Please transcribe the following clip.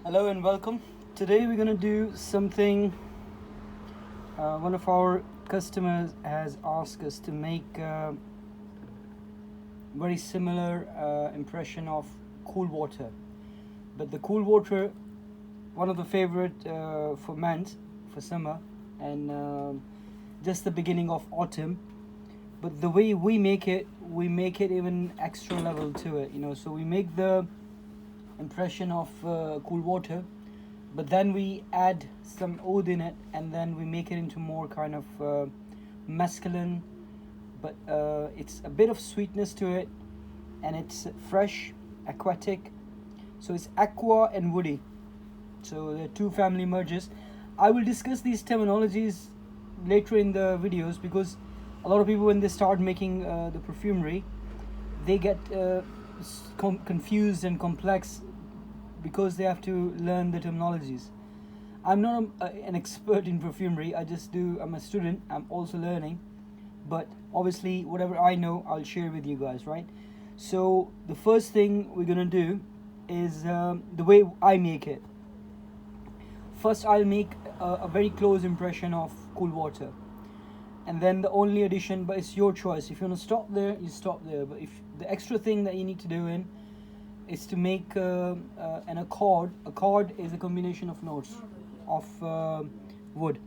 Hello and welcome. Today we're gonna do something one of our customers has asked us to make very similar impression of CoolWater. But the CoolWater, one of the favorite for men for summer and just the beginning of autumn. But the way we make it even extra level to it, So we make the impression of CoolWater, but then we add some oud in it, and then we make it into more kind of masculine, but it's a bit of sweetness to it, and it's fresh, aquatic. So it's aqua and woody. So the two family merges. I will discuss these terminologies later in the videos because a lot of people, when they start making the perfumery, they get confused and complex because they have to learn the terminologies. I'm not an expert in perfumery. I'm a student. I'm also learning, but obviously whatever I know, I'll share with you guys, right? So the first thing we're gonna do is the way I make it. First, I'll make a very close impression of CoolWater, and then the only addition, but it's your choice. If you want to stop there, you stop there. But if the extra thing that you need to do is to make an accord. Accord is a combination of notes of wood.